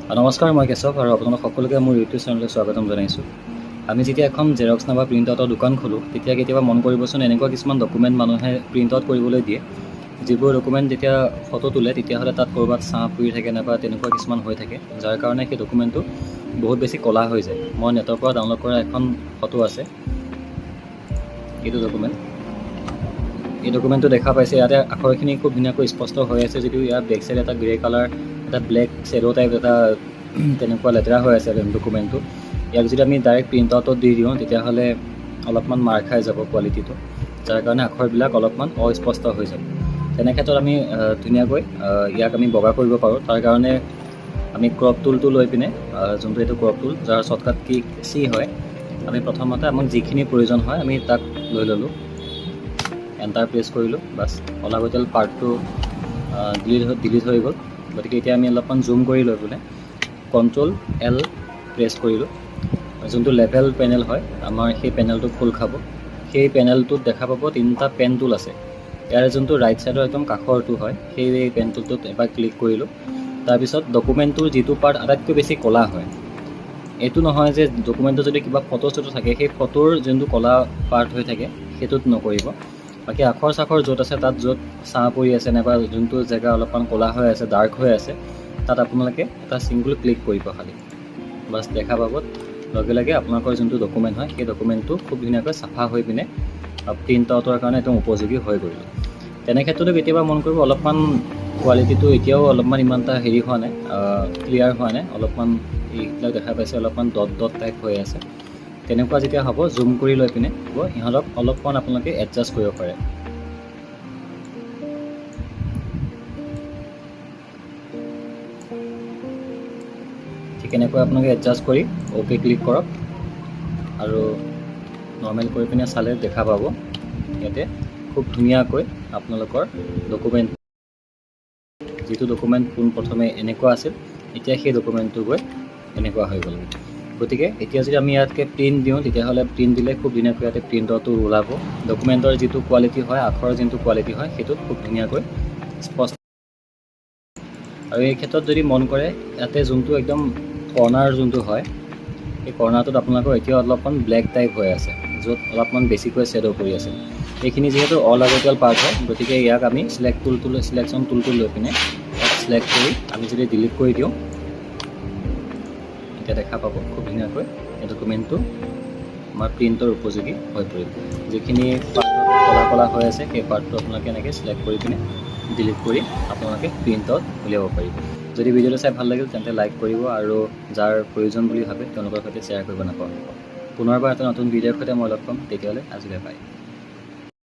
নমস্কাৰ, মই কেশৱ আৰু আপোনালোক সকলোকে মোৰ ইউটিউব চেনেললৈ স্বাগতম জনাইছোঁ। আমি যেতিয়া এখন জেৰক্স নাইবা প্ৰিণ্ট আউটৰ দোকান খোলোঁ, তেতিয়া কেতিয়াবা মন কৰিবচোন এনেকুৱা কিছুমান ডকুমেণ্ট মানুহে প্ৰিণ্ট আউট কৰিবলৈ দিয়ে, যিবোৰ ডকুমেণ্ট যেতিয়া ফটো তোলে তেতিয়াহ'লে তাত ক'ৰবাত ছাঁ পৰি থাকে নাইবা তেনেকুৱা কিছুমান হৈ থাকে, যাৰ কাৰণে সেই ডকুমেণ্টটো বহুত বেছি ক'লা হৈ যায়। মই নেটৰ পৰা ডাউনলোড কৰা এখন ফটো আছে, এইটো ডকুমেণ্ট। এই ডকুমেণ্টটো দেখা পাইছে, ইয়াতে আখৰখিনি খুব ধুনীয়াকৈ স্পষ্ট হৈ আছে, যদিও ইয়াৰ বেক চাইড এটা গ্ৰে কালাৰ, এটা ব্লেক শ্বেডো টাইপ এটা তেনেকুৱা লেতেৰা হৈ আছে ডকুমেণ্টটো। ইয়াক যদি আমি ডাইৰেক্ট প্ৰিণ্ট আউটত দি দিওঁ তেতিয়াহ'লে অলপমান মাৰ খাই যাব কোৱালিটিটো, যাৰ কাৰণে আখৰবিলাক অলপমান অস্পষ্ট হৈ যাব। তেনে ক্ষেত্ৰত আমি ধুনীয়াকৈ ইয়াক আমি বগা কৰিব পাৰোঁ। তাৰ কাৰণে আমি ক্ৰপ টুলটো লৈ পিনে, যোনটো এইটো ক্ৰপ টুল যাৰ শ্বৰ্টকাট কি চি হয়, আমি প্ৰথমতে আমাক যিখিনি প্ৰয়োজন হয় আমি তাক লৈ ল'লোঁ, এণ্টাৰ প্ৰেছ কৰিলোঁ, বাছ অলাগতিয়াল পাৰ্টটো ডিলিট হৈ গ'ল। গতিকে এতিয়া আমি অলপমান জুম কৰি লৈ পেলাই Ctrl+L প্ৰেছ কৰিলোঁ। যোনটো লেভেল পেনেল হয় আমাৰ, সেই পেনেলটো খোল খাব। সেই পেনেলটোত দেখা পাব তিনিটা পেন টুল আছে। ইয়াৰে যোনটো ৰাইট ছাইডৰ একদম কাষৰটো হয়, সেই পেন টুলটোত এবাৰ ক্লিক কৰিলোঁ। তাৰপিছত ডকুমেণ্টটোৰ যিটো পাৰ্ট আটাইতকৈ বেছি ক'লা হয়, এইটো নহয় যে ডকুমেণ্টটো যদি কিবা ফটো চটো থাকে, সেই ফটোৰ যোনটো ক'লা পাৰ্ট হৈ থাকে সেইটোত নকৰিব। বাকী আখৰ চাখৰ য'ত আছে, তাত য'ত ছাঁ পৰি আছে নাইবা যোনটো জেগা অলপমান ক'লা হৈ আছে, ডাৰ্ক হৈ আছে, তাত আপোনালোকে এটা ছিংগল ক্লিক কৰিব খালি, বাছ দেখা পাব লগে লগে আপোনালোকৰ যোনটো ডকুমেণ্ট হয় সেই ডকুমেণ্টটো খুব ধুনীয়াকৈ চাফা হৈ পিনে প্ৰিণ্ট আউটৰ কাৰণে একদম উপযোগী হৈ গ'ল। তেনে ক্ষেত্ৰতো কেতিয়াবা মন কৰিব অলপমান কোৱালিটিটো এতিয়াও অলপমান ইমান এটা হেৰি হোৱা নাই, ক্লিয়াৰ হোৱা নাই, অলপমান এইবিলাক দেখা পাইছে অলপমান ডট ডট টাইপ হৈ আছে। তেনেকুৱা যেতিয়া হ'ব, জুম কৰি লৈ পিনে ইহঁতক অলপমান আপোনালোকে এডজাষ্ট কৰিব পাৰে। ঠিক এনেকৈ আপোনালোকে এডজাষ্ট কৰি অ'কে ক্লিক কৰক আৰু নৰ্মেল কৰি পিনে চালে দেখা পাব ইয়াতে খুব ধুনীয়াকৈ আপোনালোকৰ ডকুমেণ্ট, যিটো ডকুমেণ্ট পোনপ্ৰথমে এনেকুৱা আছিল, এতিয়া সেই ডকুমেণ্টটো গৈ এনেকুৱা হৈ গ'ল। গতিকে এতিয়া যদি আমি ইয়াতকৈ প্ৰিণ্ট দিওঁ, তেতিয়াহ'লে প্ৰিণ্ট দিলে খুব ধুনীয়াকৈ ইয়াতে প্ৰিণ্ট আউটটো ওলাব। ডকুমেণ্টৰ যিটো কোৱালিটি হয়, আখৰৰ যিটো কোৱালিটি হয়, সেইটোত খুব ধুনীয়াকৈ স্পষ্ট। আৰু এই ক্ষেত্ৰত যদি মন কৰে, ইয়াতে যোনটো একদম কৰ্ণাৰ যোনটো হয়, সেই কৰ্ণাৰটোত আপোনালোকৰ এতিয়া অলপমান ব্লেক টাইপ হৈ আছে, য'ত অলপমান বেছিকৈ শ্বেডো কৰি আছে। এইখিনি যিহেতু অলাগতিয়াল পাৰ্ট হয়, গতিকে ইয়াক আমি চিলেকশ্যন টুলটো লৈ পিনে চিলেক্ট কৰি আমি যদি ডিলিট কৰি দিওঁ, এতিয়া দেখা পাব খুব ধুনীয়াকৈ এই ডকুমেণ্টটো আমাৰ প্ৰিণ্টৰ উপযোগী হৈ পৰিল। যিখিনি পাৰ্টত ক'লা ক'লা হৈ আছে, সেই পাৰ্টটো আপোনালোকে এনেকৈ চিলেক্ট কৰি পিনে ডিলিট কৰি আপোনালোকে প্ৰিণ্ট আউট উলিয়াব পাৰিব। যদি ভিডিঅ'টো চাই ভাল লাগিল তেন্তে লাইক কৰিব আৰু যাৰ প্ৰয়োজন বুলি ভাবে তেওঁলোকৰ সৈতে শ্বেয়াৰ কৰিব নাপাহৰিব। পুনৰবাৰ এটা নতুন ভিডিঅ'ৰ সৈতে মই লগ পাম, তেতিয়াহ'লে আজিলৈ বাই।